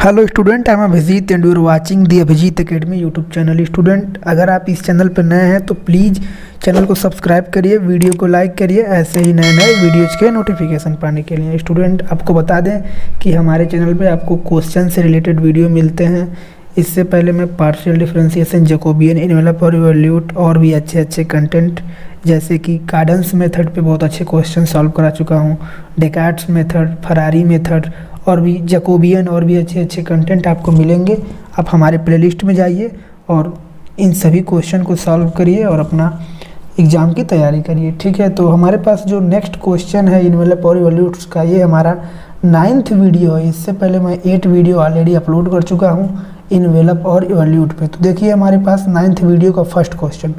Hello student, I am Abhijeet and you are watching the Abhijeet academy YouTube channel. Student, अगर आप इस channel पर नए हैं तो प्लीज़ चैनल को सब्सक्राइब करिए, वीडियो को लाइक करिए ऐसे ही नए नए वीडियोज़ के नोटिफिकेशन पाने के लिए। स्टूडेंट, आपको बता दें कि हमारे चैनल पे आपको क्वेश्चन से रिलेटेड वीडियो मिलते हैं। इससे पहले मैं पार्शियल डिफरेंशिएशन, जैकोबियन, इनवेलप और इवैल्यूएट और भी अच्छे कंटेंट जैसे कि गार्डन्स मेथड पे बहुत अच्छे क्वेश्चन सॉल्व करा चुका हूँ। डेकार्ट्स मेथड, फरारी मेथड और भी जैकोबियन और भी अच्छे कंटेंट आपको मिलेंगे। आप हमारे प्लेलिस्ट में जाइए और इन सभी क्वेश्चन को सॉल्व करिए और अपना एग्ज़ाम की तैयारी करिए। ठीक है, तो हमारे पास जो नेक्स्ट क्वेश्चन है इनवेलप और इवैल्यूएट्स का, ये हमारा 9th वीडियो है। इससे पहले मैं 8 वीडियो ऑलरेडी अपलोड कर चुका हूँ इनवेलप और इवैल्यूएट पे। तो देखिए हमारे पास 9th वीडियो का first question,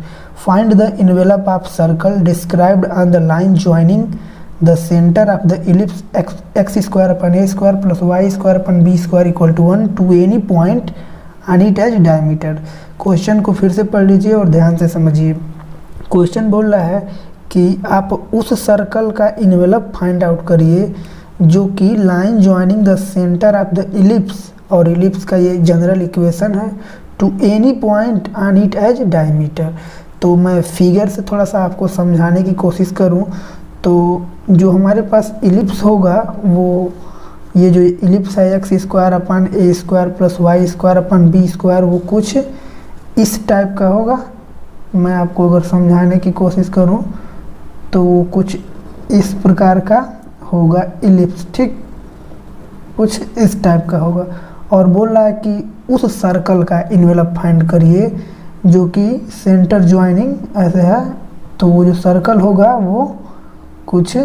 find the envelope of circle described on the line joining the center of the ellipse x square upon a square plus y square upon b square equal to 1 to any point and it has diameter। Question को फिर से पढ़ लीजिए और ध्यान से समझिए। Question बोल रहा है कि आप उस सर्कल का इन्वेलप फाइंड आउट करिए जो कि line joining the centre of the ellipse, और इलिप्स का ये जनरल इक्वेशन है, to any point and it as diameter. तो मैं फिगर से थोड़ा सा आपको समझाने की कोशिश करूं तो जो हमारे पास इलिप्स होगा वो ये जो इलिप्स है एक्स स्क्वायर अपन A square plus Y square अपन बी स्क्वायर, वो कुछ इस टाइप का होगा। मैं आपको अगर समझाने की कोशिश करूं तो वो कुछ इस प्रकार का होगा इलिप्स। ठीक, कुछ इस टाइप का होगा। और बोल रहा है कि उस सर्कल का इन्वेलप फाइंड करिए जो कि सेंटर ज्वाइनिंग ऐसे है। तो वो जो सर्कल होगा वो कुछ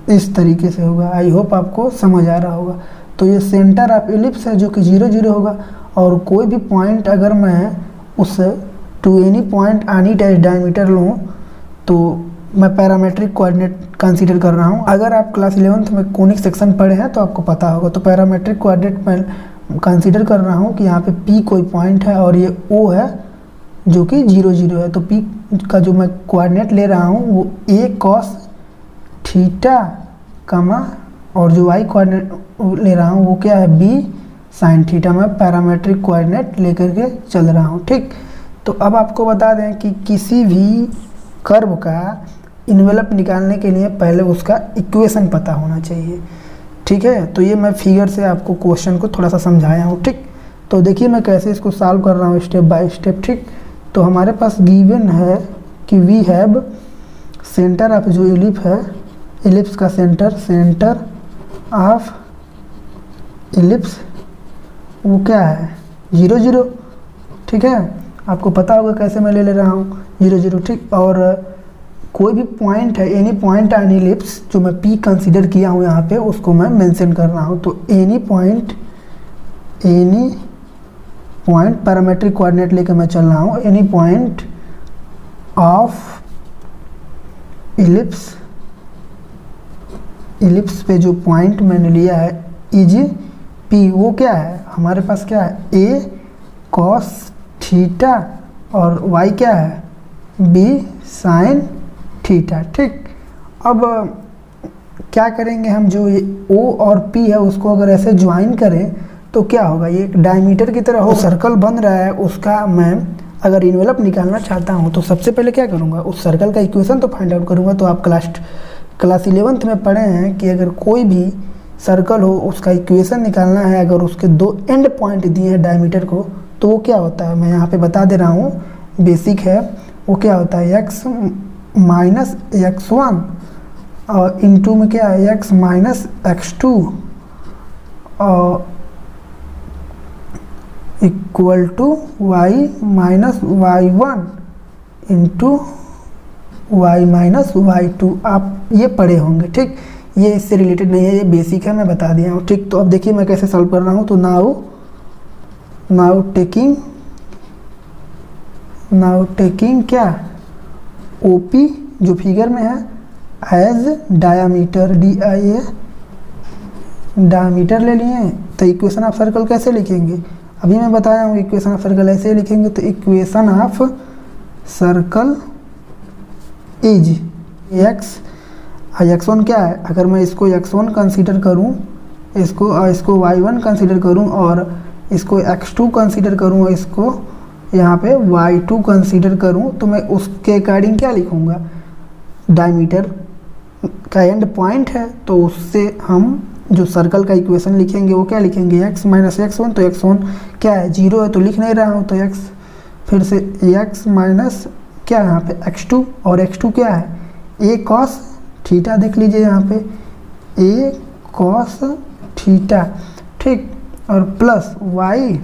इस तरीके से होगा। आई होप आपको समझ आ रहा होगा। तो ये सेंटर ऑफ इलिप्स है जो कि 0 0 होगा, और कोई भी पॉइंट अगर मैं उस to any point any as diameter लूँ तो मैं पैरामेट्रिक कोऑर्डिनेट कंसीडर कर रहा हूँ। अगर आप क्लास 11th में कोनिक सेक्शन पढ़े हैं तो आपको पता होगा। तो पैरामेट्रिक कोऑर्डिनेट मैं कंसीडर कर रहा हूँ कि यहाँ पे P कोई पॉइंट है और ये O है जो कि 0 0 है। तो P का जो मैं कोऑर्डिनेट ले रहा हूँ वो A cos थीटा कमा, और जो y कोऑर्डिनेट ले रहा हूँ वो क्या है b साइन थीटा। मैं पैरामेट्रिक कोऑर्डिनेट लेकर के चल रहा हूँ। ठीक, तो अब आपको बता दें कि किसी भी कर्व का इन्वेलप निकालने के लिए पहले उसका इक्वेशन पता होना चाहिए। ठीक है, तो ये मैं फिगर से आपको क्वेश्चन को थोड़ा सा समझाया हूँ। ठीक, तो देखिए मैं कैसे इसको सॉल्व कर रहा हूँ स्टेप बाय स्टेप। ठीक, तो हमारे पास गिवन है कि वी हैव सेंटर ऑफ जो इलिप्स का सेंटर ऑफ इलिप्स वो क्या है 0 0। ठीक है, आपको पता होगा कैसे मैं ले रहा हूँ 0 0। ठीक, और कोई भी पॉइंट है, एनी पॉइंट एन इलिप्स, जो मैं P कंसीडर किया हूँ यहाँ पे, उसको मैं मेंशन कर रहा हूँ। तो एनी पॉइंट पैरामेट्रिक कोऑर्डिनेट लेकर मैं चल रहा हूँ। एनी पॉइंट ऑफ इलिप्स पे जो पॉइंट मैंने लिया है इज P, वो क्या है हमारे पास, क्या है A cos थीटा और y क्या है B साइन थीटा। ठीक, अब क्या करेंगे हम, जो ये O और P है उसको अगर ऐसे ज्वाइन करें तो क्या होगा, ये एक डायमीटर की तरह हो सर्कल बन रहा है। उसका मैं अगर इन्वेलप निकालना चाहता हूँ तो सबसे पहले क्या करूँगा, उस सर्कल का इक्वेशन तो फाइंड आउट करूँगा। तो आप क्लास 11th में पढ़े हैं कि अगर कोई भी सर्कल हो उसका इक्वेशन निकालना है, अगर उसके 2 एंड पॉइंट दिए हैं डायमीटर को, तो वो क्या होता है मैं यहाँ पे बता दे रहा हूँ, बेसिक है। वो क्या होता है x माइनस x1 और इनटू में क्या है x माइनस x2 और equal to y minus y1 into y minus y2। आप ये पढ़े होंगे। ठीक, ये इससे रिलेटेड नहीं है, ये बेसिक है, मैं बता दिया हूँ। ठीक, तो अब देखिए मैं कैसे सॉल्व कर रहा हूँ। तो नाउ टेकिंग क्या OP जो फिगर में है एज डायामीटर, DIA डायामीटर ले लिए। तो इक्वेशन ऑफ सर्कल कैसे लिखेंगे, अभी मैं बताया हूँ इक्वेशन ऑफ सर्कल ऐसे लिखेंगे। तो equation of circle is x x1 क्या है, अगर मैं इसको x1 कंसीडर करूं, इसको y1 कंसीडर करूं और इसको x2 कंसीडर करूं और इसको यहाँ पे y2 कंसीडर करूं, तो मैं उसके अकॉर्डिंग क्या लिखूँगा, डायमीटर का एंड पॉइंट है तो उससे हम जो सर्कल का इक्वेशन लिखेंगे वो क्या लिखेंगे, x माइनस x1। तो x1 क्या है, 0 है तो लिख नहीं रहा हूँ, तो x फिर से x माइनस क्या है यहाँ पे x2, और x2 क्या है a cos थीटा, देख लीजिए यहाँ पे a cos थीटा, ठीक, और प्लस y,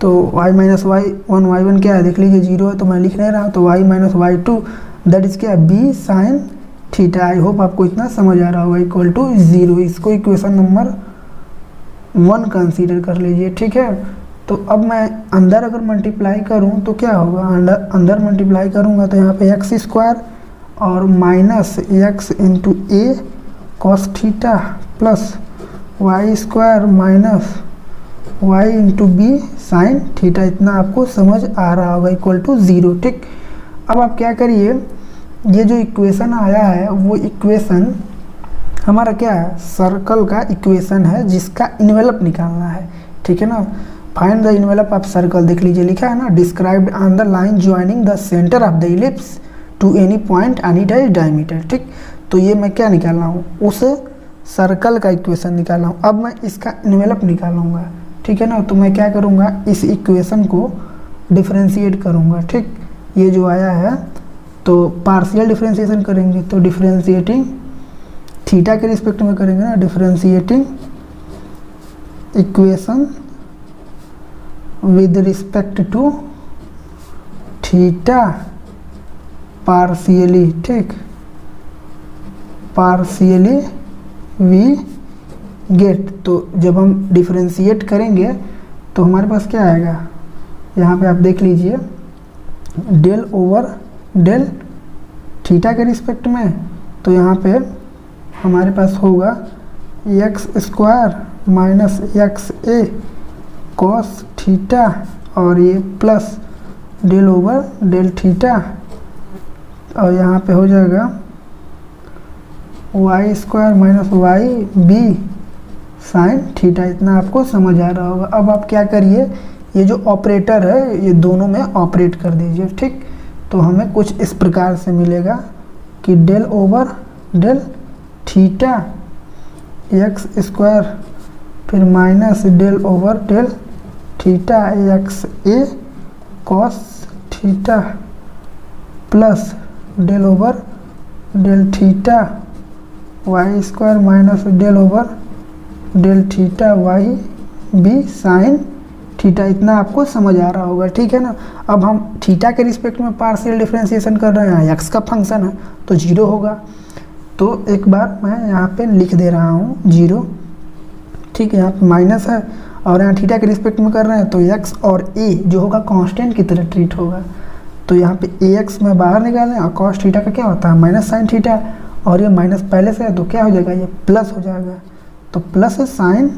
तो y माइनस y1 y1 क्या है देख लीजिए 0 है तो मैं लिख नहीं रहा हूँ, तो y minus y2 that is क्या है b sine theta. I hope आपको इतना समझ आ रहा होगा, इक्वल टू 0। इसको इक्वेशन नंबर 1 कंसीडर कर लीजिए, ठीक है। तो अब मैं अंदर अगर मल्टीप्लाई करूं तो क्या होगा, अंदर मल्टीप्लाई करूंगा तो यहाँ पे एक्स स्क्वायर और minus x into a cos theta plus Y square minus y into b sine theta, इतना आपको समझ आ रहा होगा, इक्वल टू 0, ठीक। अब आप क्या करिए, ये जो इक्वेशन आया है वो इक्वेशन हमारा क्या है, सर्कल का इक्वेशन है जिसका इन्वेलप निकालना है, ठीक है ना। Find the envelope of circle, देख लीजिए लिखा है ना, described on the line joining the centre of the ellipse to any point and it is diameter, ठीक। तो ये मैं क्या निकाल रहा हूँ, उस सर्कल का इक्वेशन निकाल रहा हूँ। अब मैं इसका इन्वेलप निकालूंगा, ठीक है ना। तो मैं क्या करूँगा, इस इक्वेशन को डिफ्रेंशिएट करूँगा, ठीक। ये जो आया है तो पार्शियल डिफ्रेंशिएशन करेंगे, तो डिफ्रेंशिएटिंग थीटा के रिस्पेक्ट में करेंगे ना, differentiating equation with respect to theta partially, ठीक, पार्शियली वी गेट। तो जब हम डिफ्रेंशिएट करेंगे तो हमारे पास क्या आएगा, यहाँ पे आप देख लीजिए डेल ओवर डेल थीटा के रिस्पेक्ट में, तो यहाँ पे हमारे पास होगा x square minus x a cos theta और ये plus del over del theta, और यहाँ पे हो जाएगा y square minus y b sine theta, इतना आपको समझ आ रहा होगा। अब आप क्या करिए, ये जो ऑपरेटर है ये दोनों में ऑपरेट कर दीजिए, ठीक। तो हमें कुछ इस प्रकार से मिलेगा कि del over del theta x square फिर minus del over del theta x a cos theta plus del over del theta y square minus del over del theta y b sine theta, इतना आपको समझ आ रहा होगा, ठीक है ना। अब हम थीटा के रिस्पेक्ट में पार्शियल डिफरेंशिएशन कर रहे हैं, एक्स का फंक्शन है तो 0 होगा। तो एक बार मैं यहाँ पे लिख दे रहा हूँ 0, ठीक है, यहाँ पे माइनस है और यहाँ थीटा के रिस्पेक्ट में कर रहे हैं तो एक्स और ए जो होगा कांस्टेंट की तरह ट्रीट होगा। तो यहाँ पे ए एक्स में बाहर निकालें और कॉस थीटा का क्या होता है माइनस साइन थीटा, और ये माइनस पहले से है तो क्या हो जाएगा, ये प्लस हो जाएगा। तो प्लस है साइन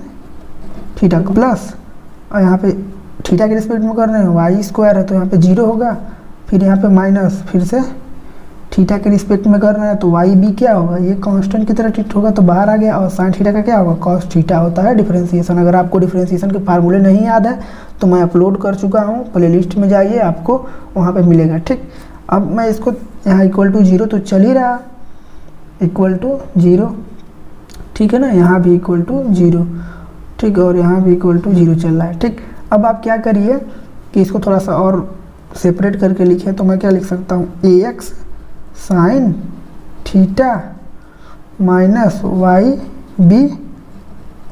थीटा का प्लस, और यहाँ पे थीटा के रिस्पेक्ट में कर रहे हैं वाई स्क्वायर है तो यहाँ पे 0 होगा, फिर यहाँ पे माइनस, फिर से थीटा के रिस्पेक्ट में कर रहे हैं तो वाई बी क्या होगा, ये कांस्टेंट की तरह ट्रीट होगा तो बाहर आ गया, और साइन थीटा का क्या होगा कॉस थीटा होता है डिफरेंशिएशन। अगर आपको डिफरेंशिएशन के फार्मूले नहीं याद है तो मैं अपलोड कर चुका हूँ, प्लेलिस्ट में जाइए आपको वहाँ पर मिलेगा, ठीक। अब मैं इसको यहाँ इक्वल टू 0 तो चल ही रहा, इक्वल टू 0, ठीक है ना, यहाँ भी इक्वल टू 0, ठीक, और यहाँ भी इक्वल टू 0 चल रहा है, ठीक। अब आप क्या करिए कि इसको थोड़ा सा और सेपरेट करके लिखे, तो मैं क्या लिख सकता हूँ, a x sine theta minus y b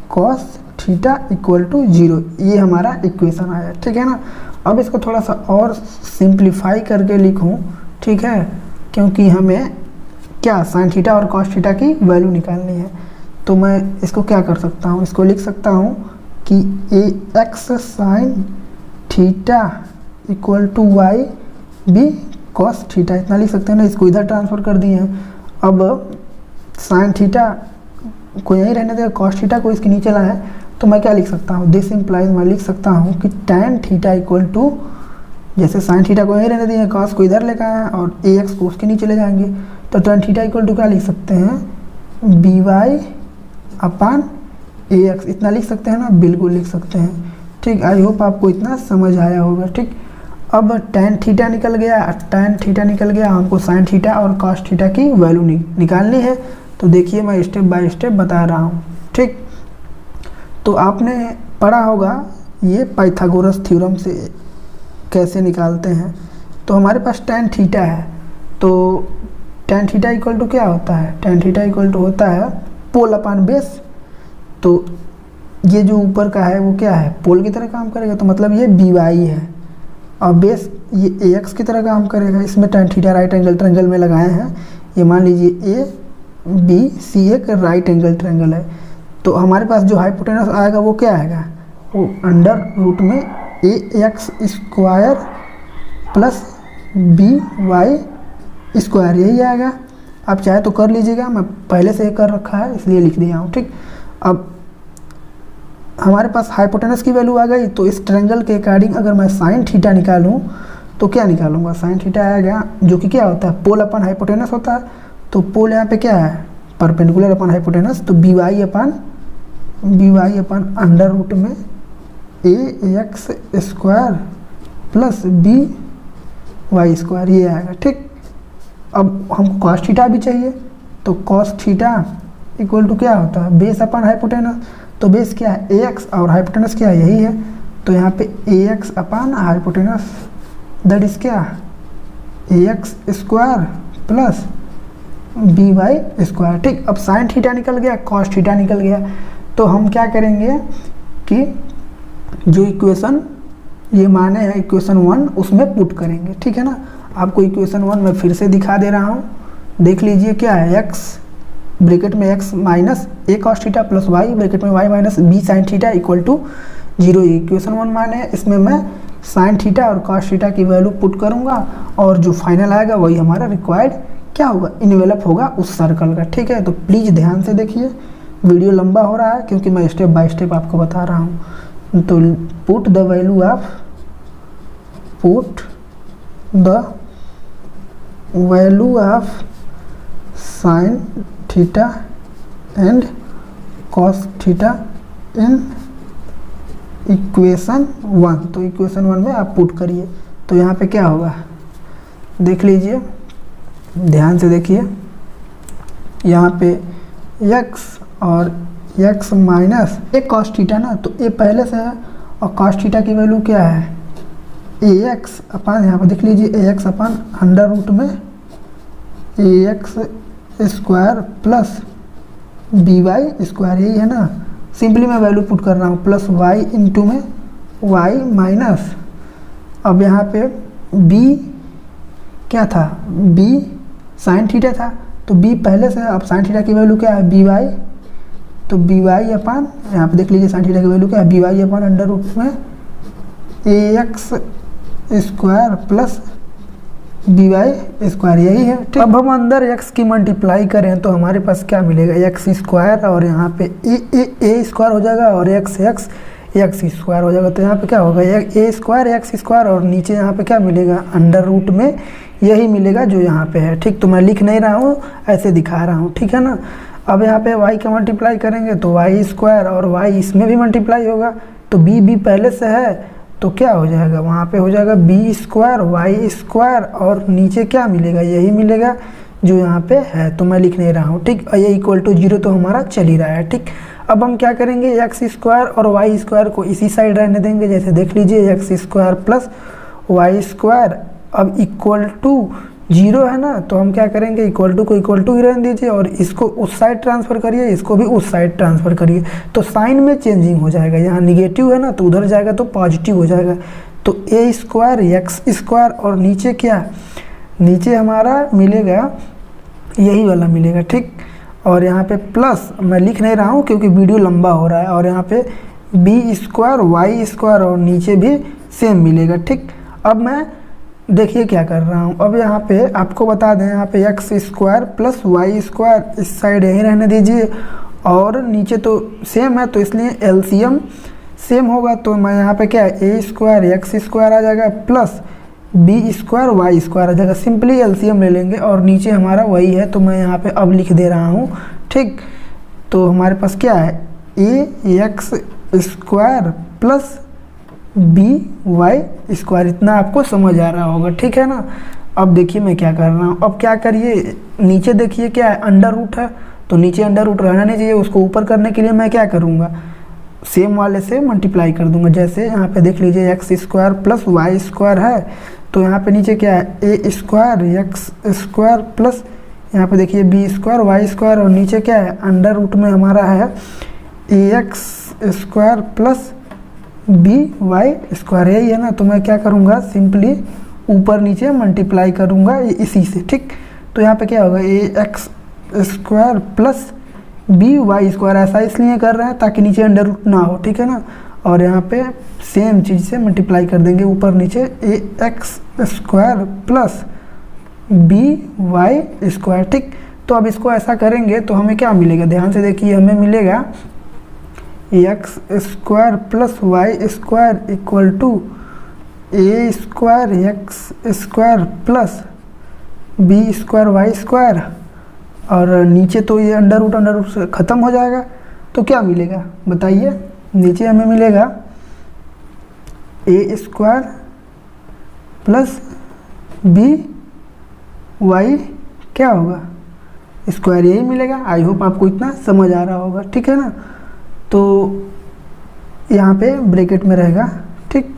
cos theta equal to 0, ये हमारा इक्वेशन आया, ठीक है ना। अब इसको थोड़ा सा और सिंप्लीफाई करके लिखूँ, ठीक है, क्योंकि हमें क्या साइन थीटा और कॉस थीटा की वैल्यू निकालनी है। तो मैं इसको क्या कर सकता हूँ, इसको लिख सकता हूँ कि a x sine theta equal to y b cos theta, इतना लिख सकते हैं ना। इसको इधर ट्रांसफ़र कर दिए हैं। अब साइन थीटा को यहीं रहने देगा, कॉस थीटा को इसके नीचे लाए हैं, तो मैं क्या लिख सकता हूँ, दिस इम्प्लाइज मैं लिख सकता हूँ कि टैन थीटा इक्वल टू, जैसे साइन थीटा को यहीं रहने दिए, कॉस को इधर लेकर आए और ए एक्स को उसके नीचे ले जाएंगे, तो टैन थीटा इक्वल टू क्या लिख सकते हैं, बी वाई अपान ए एक्स, इतना लिख सकते हैं ना, बिल्कुल लिख सकते हैं। ठीक, आई होप आपको इतना समझ आया होगा। ठीक, अब tan थीटा निकल गया, tan थीटा निकल गया, हमको sin थीटा और cos थीटा की वैल्यू निकालनी है। तो देखिए मैं स्टेप बाय स्टेप बता रहा हूँ। ठीक, तो आपने पढ़ा होगा ये पाइथागोरस थ्योरम से कैसे निकालते हैं। तो हमारे पास tan थीटा है, तो tan थीटा इक्वल टू क्या होता है, tan थीटा इक्वल टू होता है पोल अपान बेस। तो ये जो ऊपर का है वो क्या है, पोल की तरह काम करेगा, तो मतलब ये बी वाई है, और बेस ये ए एक्स की तरह काम करेगा। इसमें tan theta right angle triangle में लगाए हैं, ये मान लीजिए ए बी सी एक राइट एंगल ट्रायंगल है। तो हमारे पास जो हाइपोटेनस आएगा वो क्या आएगा, वो अंडर रूट में a x square plus b y square, यही आएगा। आप चाहे तो कर लीजिएगा, मैं पहले से ही कर रखा है इसलिए लिख दिया हूँ। ठीक, अब हमारे पास हाइपोटेनस की वैल्यू आ गई, तो इस ट्रायंगल के अकॉर्डिंग अगर मैं साइन थीटा निकालूं तो क्या निकालूंगा, साइन थीटा आएगा जो कि क्या होता है, पोल अपन हाइपोटेनस होता है। तो पोल यहाँ पे क्या है, परपेंडिकुलर अपन हाइपोटेनस, तो b y upon under root में a x square plus b y square, ये आएगा। ठीक, अब हमको कॉस थीटा भी चाहिए, तो कॉस थीटा इक्वल टू क्या होता है, बेस अपन हाइपोटेनस। तो बेस क्या है, ए एक्स, और हाइपोटेनस क्या है, यही है। तो यहाँ पे a x upon hypotenuse that is क्या, a x square plus b y square. ठीक, अब साइन थीटा निकल गया, कॉस थीटा निकल गया, तो हम क्या करेंगे कि जो इक्वेशन ये माने हैं इक्वेशन 1 उसमें पुट करेंगे। ठीक है ना, आपको इक्वेशन 1 मैं फिर से दिखा दे रहा हूँ, देख लीजिए क्या है, एक्स ब्रैकेट में x minus a cos theta plus y bracket में y minus b sine theta equal to 0। Equation 1 माने इसमें मैं साइन थीटा और कॉस थीटा की वैल्यू पुट करूँगा, और जो फाइनल आएगा वही हमारा रिक्वायर्ड क्या होगा, इन्वेलप होगा उस सर्कल का। ठीक है, तो प्लीज़ ध्यान से देखिए, वीडियो लंबा हो रहा है क्योंकि मैं स्टेप बाय स्टेप आपको बता रहा हूँ। तो put the value of sine theta and cos theta in equation 1। तो इक्वेशन 1 में आप पुट करिए, तो यहाँ पे क्या होगा, देख लीजिए, ध्यान से देखिए, यहाँ पे x और x minus a cos theta ना, तो ए पहले से है, और कॉस थीटा की वैल्यू क्या है, ए एक्स अपान, यहाँ पर देख लीजिए a x upon under root में a x square plus b y square, यही है ना। सिंपली मैं वैल्यू पुट कर रहा हूँ, प्लस वाई इंटू में वाई माइनस, अब यहाँ पे b क्या था, b साइन थीटा था, तो b पहले से, अब साइन थीटा की वैल्यू क्या है, बी वाई, तो बी वाई अपान, यहाँ पे देख लीजिए साइन थीटा की वैल्यू क्या है, b y upon under root में a x square plus b y square, यही है। ठीक, अब हम अंदर x की मल्टीप्लाई करें तो हमारे पास क्या मिलेगा, एक्स स्क्वायर, और यहाँ पे ए स्क्वायर हो जाएगा, और एक्स स्क्वायर हो जाएगा। तो यहाँ पे क्या होगा, ए स्क्वायर एक्स स्क्वायर, और नीचे यहाँ पे क्या मिलेगा, अंडर रूट में यही मिलेगा जो यहाँ पे है। ठीक, तो मैं लिख नहीं रहा हूँ, ऐसे दिखा रहा हूँ। ठीक है ना, अब यहाँ पे y का मल्टीप्लाई करेंगे तो वाई स्क्वायर, और y इसमें भी मल्टीप्लाई होगा, तो b पहले से है, तो क्या हो जाएगा, वहाँ पे हो जाएगा बी स्क्वायर वाई स्क्वायर, और नीचे क्या मिलेगा, यही मिलेगा जो यहाँ पे है, तो मैं लिख नहीं रहा हूँ। ठीक, और ये इक्वल टू 0 तो हमारा चल ही रहा है। ठीक, अब हम क्या करेंगे, एक्स स्क्वायर और वाई स्क्वायर को इसी साइड रहने देंगे, जैसे देख लीजिए x square plus Y square, अब इक्वल टू 0 है ना, तो हम क्या करेंगे, इक्वल टू को इक्वल टू ही रहने दीजिए, और इसको उस साइड ट्रांसफ़र करिए, इसको भी उस साइड ट्रांसफ़र करिए, तो साइन में चेंजिंग हो जाएगा, यहाँ निगेटिव है ना, तो उधर जाएगा तो पॉजिटिव हो जाएगा। तो ए स्क्वायर एक्स स्क्वायर, और नीचे क्या, नीचे हमारा मिलेगा यही वाला मिलेगा। ठीक, और यहाँ पे प्लस मैं लिख नहीं रहा हूँ क्योंकि वीडियो लंबा हो रहा है, और यहाँ पे बी स्क्वायर वाई स्क्वायर, और नीचे भी सेम मिलेगा। ठीक, अब मैं देखिए क्या कर रहा हूँ, अब यहाँ पे आपको बता दें, यहाँ पे x square plus Y square इस साइड यहीं रहने दीजिए, और नीचे तो सेम है, तो इसलिए एलसीएम सेम होगा, तो मैं यहाँ पे क्या है, ए स्क्वायर एक्स स्क्वायर आ जाएगा plus b square y square आ जाएगा, सिंपली एलसीएम ले लेंगे, और नीचे हमारा वही है, तो मैं यहाँ पे अब लिख दे रहा हूँ। ठीक, तो हमारे पास क्या है, a x square plus b y square. इतना आपको समझ आ रहा होगा, ठीक है ना। अब देखिए मैं क्या कर रहा हूँ, अब क्या करिए, नीचे देखिए क्या है, अंडर रूट है, तो नीचे अंडर रूट रहना नहीं चाहिए, उसको ऊपर करने के लिए मैं क्या करूँगा, सेम वाले से मल्टीप्लाई कर दूंगा। जैसे यहाँ पे देख लीजिए x square plus Y square है, तो यहाँ पे नीचे क्या है, a square x square plus यहाँ पे देखिए बी स्क्वायर वाई स्क्वायर, और नीचे क्या है, अंडर रूट में हमारा है a x square plus b y square, यही है ना। तो मैं क्या करूँगा, सिंपली ऊपर नीचे मल्टीप्लाई करूँगा इसी से, ठीक। तो यहाँ पे क्या होगा, a x square plus b y square, ऐसा इसलिए कर रहे हैं ताकि नीचे अंडर रूट ना हो, ठीक है ना। और यहाँ पे सेम चीज़ से मल्टीप्लाई कर देंगे ऊपर नीचे, a x square plus b y square, ठीक। तो अब इसको ऐसा करेंगे तो हमें क्या मिलेगा, ध्यान से देखिए, हमें मिलेगा x square plus Y square equal to a square x square plus b square y square, और नीचे तो ये अंडर रूट से ख़त्म हो जाएगा। तो क्या मिलेगा बताइए, नीचे हमें मिलेगा ए स्क्वायर प्लस बी वाई क्या होगा स्क्वायर, यही मिलेगा। आई होप आपको इतना समझ आ रहा होगा, ठीक है ना। तो यहाँ पे ब्रैकेट में रहेगा, ठीक,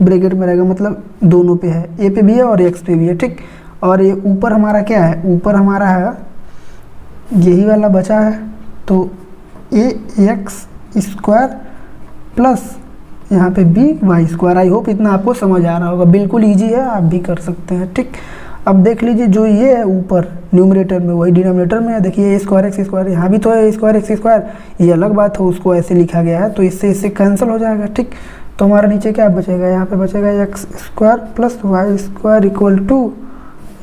ब्रैकेट में रहेगा मतलब दोनों पे है, ए पे भी है और एक्स पे भी है, ठीक। और ये ऊपर हमारा क्या है, ऊपर हमारा है यही वाला बचा है, तो ए एक्स स्क्वायर प्लस यहाँ पे b y square. I hope इतना आपको समझ आ रहा होगा, बिल्कुल इजी है, आप भी कर सकते हैं, ठीक। अब देख लीजिए जो ये है ऊपर न्यूमरेटर में वही डिनोमिनेटर में है, देखिए ए स्क्वायर एक्स स्क्वायर, यहाँ भी तो है ए स्क्वायर एक्स स्क्वायर, ये अलग बात है, उसको ऐसे लिखा गया है, तो इससे कैंसिल हो जाएगा, ठीक। तो हमारा नीचे क्या बचेगा, यहाँ पे बचेगा x square plus Y square equal to,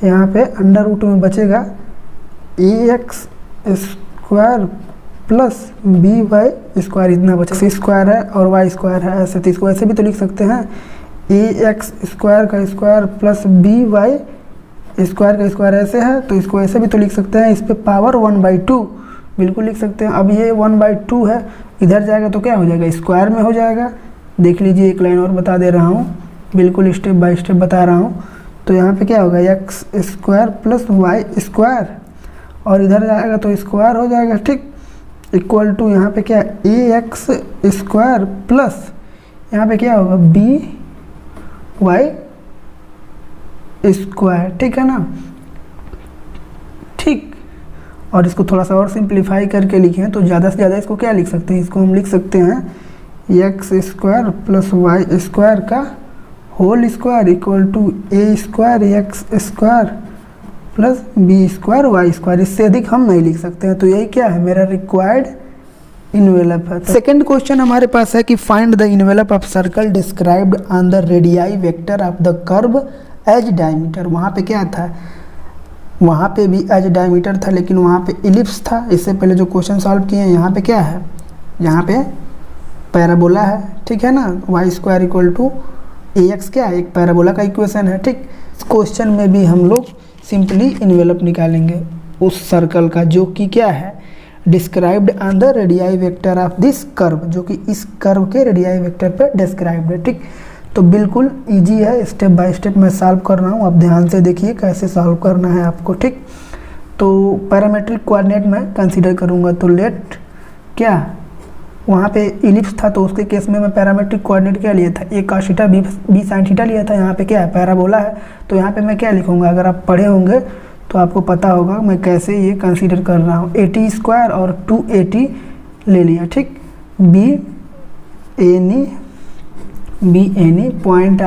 यहाँ पे अंडर रूट में बचेगा a x square plus b y square, इतना बचा, स्क्वायर है और वाई स्क्वायर है ऐसे, तो इसको ऐसे भी तो लिख सकते हैं, ए एक्स स्क्वायर का square plus b y square का स्क्वायर ऐसे है, तो इसको ऐसे भी तो लिख सकते हैं, इस पर पावर 1/2 बिल्कुल लिख सकते हैं। अब ये 1/2 है, इधर जाएगा तो क्या हो जाएगा, स्क्वायर में हो जाएगा। देख लीजिए एक लाइन और बता दे रहा हूँ, बिल्कुल स्टेप बाय स्टेप बता रहा हूँ। तो यहाँ पे क्या होगा, x square plus Y square, और इधर जाएगा तो स्क्वायर हो जाएगा, ठीक, इक्वल टू यहाँ पे क्या है, ए एक्स स्क्वायर प्लस यहाँ पे क्या होगा, बी वाई स्क्वायर, ठीक है ना, ठीक। और इसको थोड़ा सा और सिंप्लीफाई करके लिखें तो ज़्यादा से ज़्यादा इसको क्या लिख सकते हैं, इसको हम लिख सकते हैं x square plus Y square का whole square equal to a square x square plus b square y square, इससे अधिक हम नहीं लिख सकते हैं। तो यही क्या है, मेरा रिक्वायर्ड इन्वेलप है। सेकंड क्वेश्चन हमारे पास है कि find the envelope of circle described on the radii vector of the curve as diameter. वहाँ पे क्या था, वहाँ पे भी एज डायमीटर था, लेकिन वहाँ पे इलिप्स था। इससे पहले जो क्वेश्चन सॉल्व किए हैं, यहाँ पे क्या है, यहाँ पे पैराबोला है, ठीक है ना, y square equal to a x क्या है, एक पैराबोला का इक्वेशन है, ठीक। इस क्वेश्चन में भी हम लोग सिंपली इन्वेलप निकालेंगे उस सर्कल का, जो कि क्या है, described on the radii vector of this curve, जो कि इस कर्व के रेडियाई वेक्टर पर डिस्क्राइब्ड है, ठीक। तो बिल्कुल इजी है, स्टेप बाय स्टेप मैं सॉल्व कर रहा हूँ, आप ध्यान से देखिए कैसे सॉल्व करना है आपको, ठीक। तो पैरामेट्रिक कोऑर्डिनेट में कंसीडर करूँगा, तो लेट क्या, वहाँ पे इलिप्स था तो उसके केस में मैं पैरामेट्रिक कोऑर्डिनेट क्या लिया था, a cos theta b sin theta लिया था। यहाँ पे क्या है, पैराबोला है, तो यहाँ पे मैं क्या लिखूँगा, अगर आप पढ़े होंगे तो आपको पता होगा मैं कैसे ये कंसीडर कर रहा हूँ। 80 स्क्वायर और 280 ले लिया, ठीक। Be any point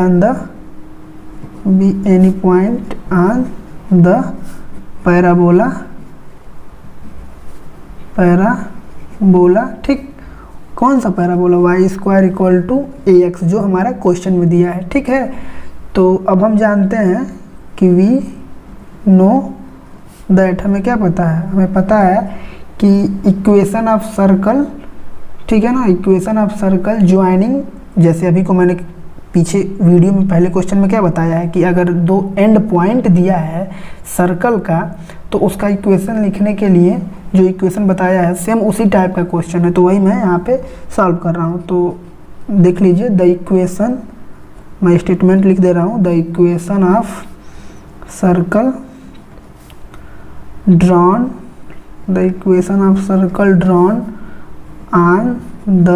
on the parabola, ठीक। कौन सा parabola, y square equal to a x, जो हमारा क्वेश्चन में दिया है, ठीक है। तो अब हम जानते हैं कि वी नो दैट, हमें क्या पता है, हमें पता है कि इक्वेशन ऑफ सर्कल, ठीक है ना, इक्वेशन ऑफ सर्कल ज्वाइनिंग, जैसे अभी को मैंने पीछे वीडियो में पहले क्वेश्चन में क्या बताया है कि अगर दो एंड पॉइंट दिया है सर्कल का तो उसका इक्वेशन लिखने के लिए जो इक्वेशन बताया है सेम उसी टाइप का क्वेश्चन है, तो वही मैं यहाँ पे सॉल्व कर रहा हूँ। तो देख लीजिए, द इक्वेशन, मैं स्टेटमेंट लिख दे रहा हूँ, the equation of circle drawn, the equation of circle drawn on the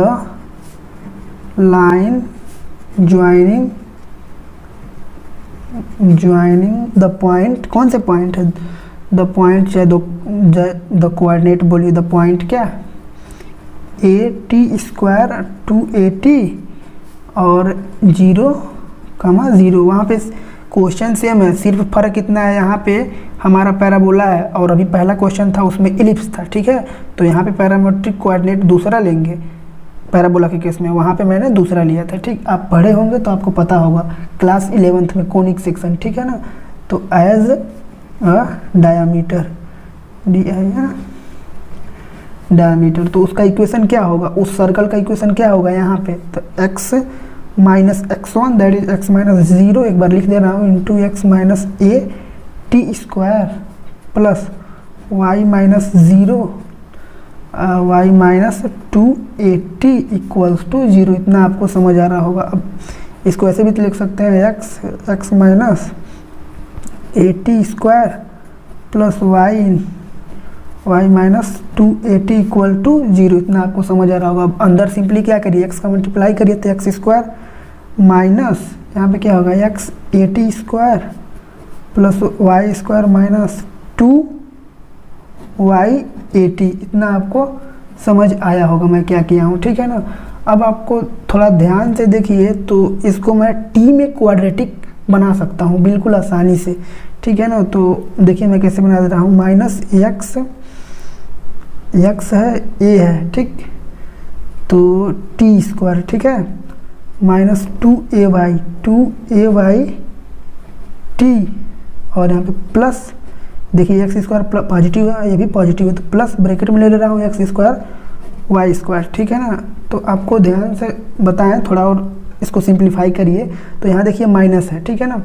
line joining the point, कौन से पॉइंट है, द पॉइंट चाहे द कोऑर्डिनेट बोलिए, द पॉइंट क्या, AT स्क्वायर 2AT और 0,0, वहाँ पे क्वेश्चन सेम है, सिर्फ फ़र्क कितना है, यहाँ पे हमारा पैराबोला है और अभी पहला क्वेश्चन था उसमें इलिप्स था, ठीक है। तो यहाँ पे पैरामेट्रिक कोऑर्डिनेट दूसरा लेंगे पैराबोला के केस में, वहाँ पे मैंने दूसरा लिया था, ठीक। आप पढ़े होंगे तो आपको पता होगा, क्लास 11th में कोनिक सेक्शन, ठीक है ना। तो एज अ डायामीटर, डायामीटर, तो उसका इक्वेशन क्या होगा, उस सर्कल का इक्वेशन क्या होगा यहाँ पे, तो x minus x1 that is x minus 0, एक बार लिख दे रहा हूँ, into x minus AT square plus y minus 0 y minus 2AT equals to 0। इतना आपको समझ आ रहा होगा। अब इसको ऐसे भी तो लिख सकते हैं, x minus AT square plus y minus 2AT equal to 0। इतना आपको समझ आ रहा होगा। अब अंदर सिंपली क्या करिए, x का मल्टीप्लाई करिए तो x स्क्वायर माइनस यहाँ पे क्या होगा, x AT square plus y square minus 2y AT। इतना आपको समझ आया होगा मैं क्या किया हूँ, ठीक है ना। अब आपको थोड़ा ध्यान से देखिए, तो इसको मैं t में क्वाड्रेटिक बना सकता हूँ बिल्कुल आसानी से, ठीक है ना। तो देखिए मैं कैसे बना दे रहा हूँ, माइनस x है, a है, ठीक, तो t स्क्वायर, ठीक है, माइनस 2ay t, और यहाँ पे प्लस, देखिए x स्क्वायर पॉजिटिव है, ये भी पॉजिटिव है, तो प्लस ब्रैकेट में ले रहा हूँ x स्क्वायर y स्क्वायर, ठीक है ना। तो आपको ध्यान से बताएं, थोड़ा और इसको सिंप्लीफाई करिए। तो यहाँ देखिए माइनस है, ठीक है ना,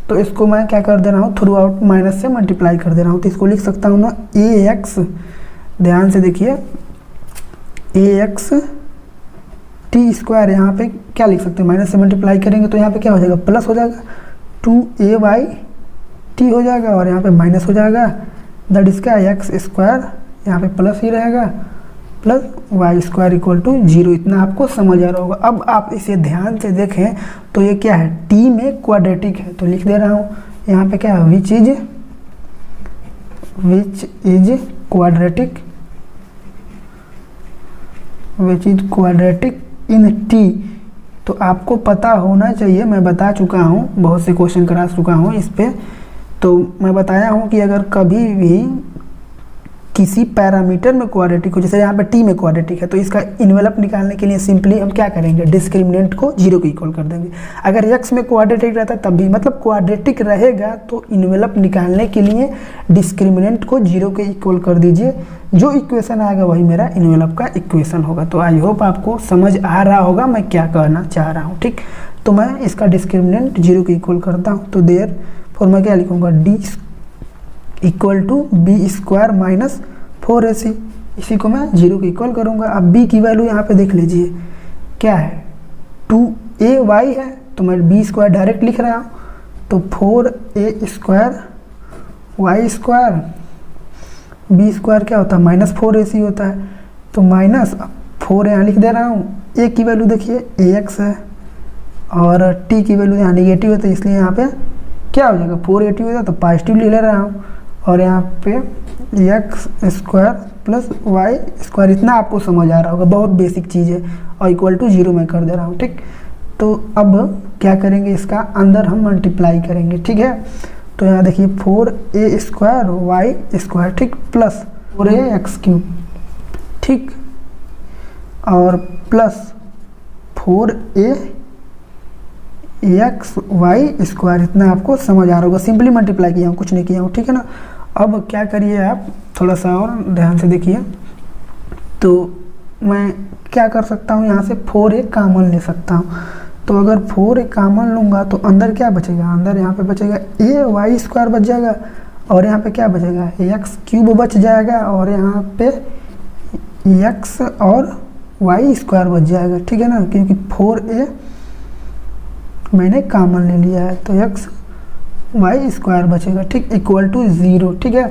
तो इसको मैं क्या कर दे रहा हूँ, थ्रू आउट माइनस से मल्टीप्लाई कर दे रहा हूँ। तो इसको लिख सकता हूँ ना, ax, ध्यान से देखिए, ax t स्क्वायर, यहाँ पे क्या लिख सकते हैं, माइनस से मल्टीप्लाई करेंगे तो यहाँ पे क्या हो जाएगा, प्लस हो जाएगा, 2ay t हो जाएगा, और यहाँ पे माइनस हो जाएगा, दैट इज क्या, एक्स स्क्वायर, यहाँ पे प्लस ही रहेगा, plus Y square equal to 0। इतना आपको समझ आ रहा होगा। अब आप इसे ध्यान से देखें तो ये क्या है, टी में क्वाड्रेटिक है, तो लिख दे रहा हूँ यहाँ पे क्या है, which is quadratic in T. तो आपको पता होना चाहिए, मैं बता चुका हूँ, बहुत से क्वेश्चन करा चुका हूँ इस पे। तो मैं बताया हूँ कि अगर कभी भी किसी पैरामीटर में क्वाड्रेटिक हो, जैसे यहाँ पे टी में क्वाड्रेटिक है, तो इसका इन्वेलप निकालने के लिए सिंपली हम क्या करेंगे, डिस्क्रिमिनेंट को 0 के इक्वल कर देंगे। अगर x में क्वाड्रेटिक रहता है तब भी, मतलब क्वाड्रेटिक रहेगा तो इन्वेलप निकालने के लिए डिस्क्रिमिनेंट को 0 के इक्वल कर दीजिए, जो इक्वेशन आएगा वही मेरा इन्वेलप का इक्वेशन होगा। तो आई होप आपको समझ आ रहा होगा मैं क्या कहना चाह रहा हूँ, ठीक। तो मैं इसका डिस्क्रिमिनेंट 0 के इक्वल करता हूँ, तो देयर फॉर मैं क्या लिखूँगा, d equal to b square minus 4ac, इसी को मैं 0 के इक्वल करूँगा। अब b की वैल्यू यहाँ पे देख लीजिए क्या है, 2ay है, तो मैं b स्क्वायर डायरेक्ट लिख रहा हूँ, तो 4a square y square, b square क्या होता है, माइनस 4ac होता है, तो माइनस 4 यहाँ लिख दे रहा हूँ। a की वैल्यू देखिए ax है, और t की वैल्यू यहाँ निगेटिव है, तो इसलिए यहाँ पे क्या हो जाएगा, 480 हो जाएगा, तो पॉजिटिव ले रहा हूँ, और यहाँ पे x square plus Y square. इतना आपको समझ आ रहा होगा, बहुत बेसिक चीज़ है, और इक्वल टू 0 मैं कर दे रहा हूँ, ठीक। तो अब क्या करेंगे, इसका अंदर हम मल्टीप्लाई करेंगे, ठीक है। तो यहाँ देखिए 4a स्क्वायर वाई स्क्वायर, ठीक, प्लस 4ax क्यूब, ठीक, और plus 4a x y square. इतना आपको समझ आ रहा होगा, सिंपली मल्टीप्लाई किया हूँ, कुछ नहीं किया हूँ, ठीक है ना। अब क्या करिए आप, थोड़ा सा और ध्यान से देखिए, तो मैं क्या कर सकता हूँ, यहाँ से 4a कॉमन ले सकता हूँ। तो अगर 4a कॉमन लूँगा तो अंदर क्या बचेगा, अंदर यहाँ पे बचेगा a वाई स्क्वायर बच जाएगा, और यहाँ पे क्या बचेगा, एक्स क्यूब बच जाएगा और यहाँ पे एक्स और वाई स्क्वायर बच जाएगा, ठीक है ना, क्योंकि 4a मैंने कॉमन ले लिया है, तो एक्स वाई स्क्वायर बचेगा, ठीक, इक्वल टू 0, ठीक है।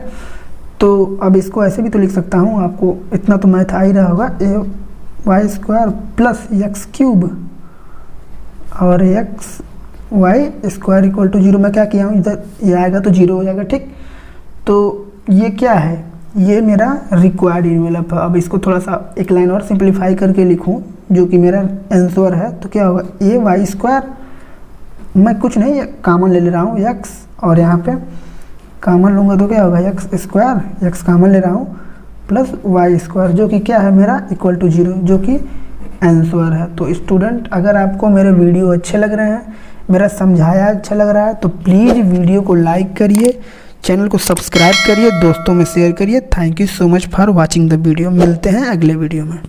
तो अब इसको ऐसे भी तो लिख सकता हूँ, आपको इतना तो मैथ आ ही रहा होगा, a y square plus x cube और x y square equal to 0। मैं क्या किया हूँ, इधर ये आएगा तो 0 हो जाएगा, ठीक। तो ये क्या है, ये मेरा रिक्वायर्ड इन्वेलप है। अब इसको थोड़ा सा एक लाइन और सिंप्लीफाई करके लिखूँ जो कि मेरा आंसर है, तो क्या होगा, ए वाई स्क्वायर, मैं कुछ नहीं कॉमन ले रहा हूँ एक्स, और यहाँ पे कॉमन लूँगा तो क्या होगा, एक्स स्क्वायर, एक्स कॉमन ले रहा हूँ, प्लस वाई स्क्वायर जो कि क्या है मेरा इक्वल टू 0, जो कि आंसर है। तो स्टूडेंट, अगर आपको मेरे वीडियो अच्छे लग रहे हैं, मेरा समझाया अच्छा लग रहा है, तो प्लीज़ वीडियो को लाइक करिए, चैनल को सब्सक्राइब करिए, दोस्तों में शेयर करिए। Thank you so much for watching the video. मिलते हैं अगले वीडियो में।